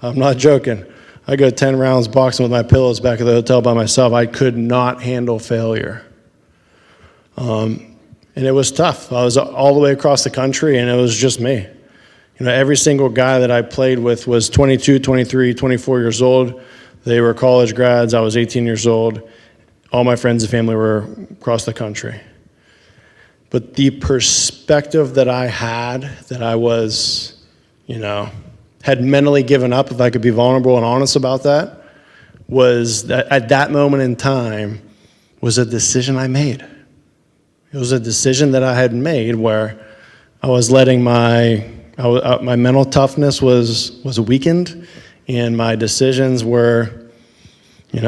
I'm not joking. I go 10 rounds boxing with my pillows back at the hotel by myself. I could not handle failure. And it was tough. I was all the way across the country, and it was just me. You know, every single guy that I played with was 22, 23, 24 years old. They were college grads. I was 18 years old. All my friends and family were across the country. But the perspective that I had, that I was, had mentally given up, if I could be vulnerable and honest about that, was that at that moment in time was a decision I made. It was a decision that I had made where I was letting my mental toughness was weakened, and my decisions were,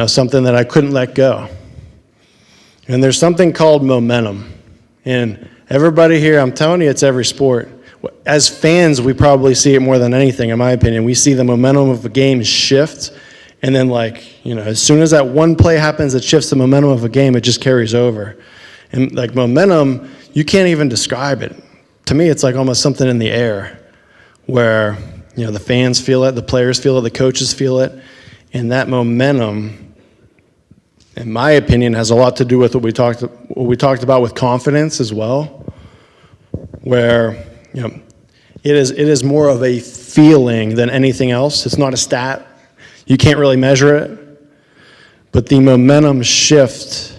something that I couldn't let go. And there's something called momentum. And everybody here, I'm telling you, it's every sport. As fans, we probably see it more than anything, in my opinion. We see the momentum of a game shift, and then as soon as that one play happens that shifts the momentum of a game, it just carries over. And momentum, you can't even describe it. To me, it's like almost something in the air where, the fans feel it, the players feel it, the coaches feel it, and that momentum, in my opinion, has a lot to do with what we talked about with confidence as well, where it is more of a feeling than anything else. It's not a stat. You can't really measure it. But the momentum shift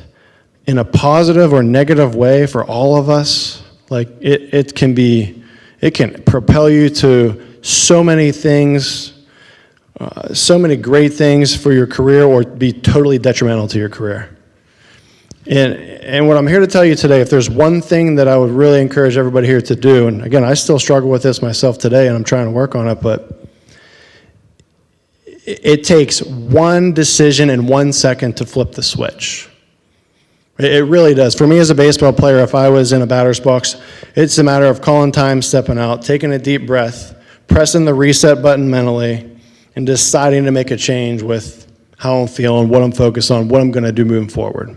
in a positive or negative way for all of us, it can propel you to so many things, so many great things for your career, or be totally detrimental to your career. And what I'm here to tell you today, if there's one thing that I would really encourage everybody here to do, and again, I still struggle with this myself today, and I'm trying to work on it, but it takes one decision in 1 second to flip the switch. It really does. For me as a baseball player, if I was in a batter's box, it's a matter of calling time, stepping out, taking a deep breath, pressing the reset button mentally, and deciding to make a change with how I'm feeling, what I'm focused on, what I'm going to do moving forward.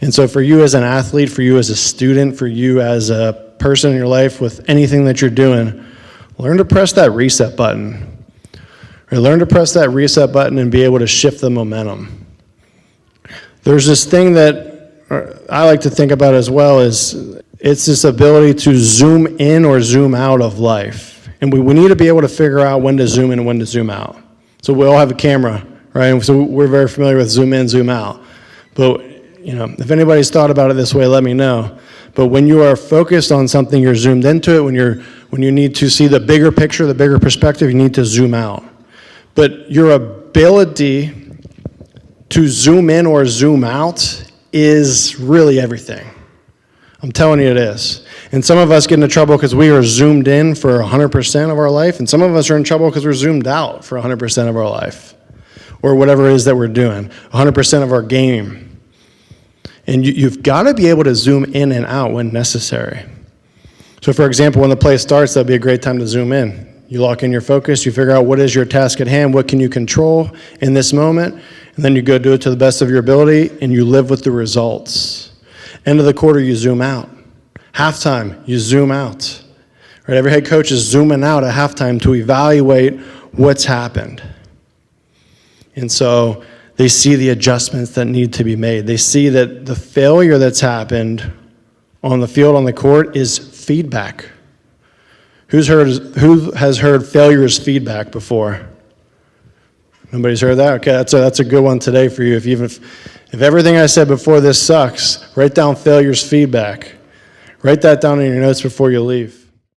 And so for you as an athlete, for you as a student, for you as a person in your life with anything that you're doing, learn to press that reset button. Or learn to press that reset button and be able to shift the momentum. There's this thing that I like to think about as well, is it's this ability to zoom in or zoom out of life. And we need to be able to figure out when to zoom in and when to zoom out. So we all have a camera, right? And so we're very familiar with zoom in, zoom out. But if anybody's thought about it this way, let me know. But when you are focused on something, you're zoomed into it. When you need to see the bigger picture, the bigger perspective, you need to zoom out. But your ability to zoom in or zoom out is really everything. I'm telling you it is. And some of us get into trouble because we are zoomed in for 100% of our life, and some of us are in trouble because we're zoomed out for 100% of our life, or whatever it is that we're doing, 100% of our game. And you've got to be able to zoom in and out when necessary. So for example, when the play starts, that'd be a great time to zoom in. You lock in your focus, you figure out what is your task at hand, what can you control in this moment, and then you go do it to the best of your ability, and you live with the results. End of the quarter, you zoom out. Halftime, you zoom out. Right? Every head coach is zooming out at halftime to evaluate what's happened. And so they see the adjustments that need to be made. They see that the failure that's happened on the field, on the court, is feedback. Who has heard failure is feedback before? Nobody's heard that? Okay, that's a good one today for you. If everything I said before this sucks, write down failure's feedback. Write that down in your notes before you leave.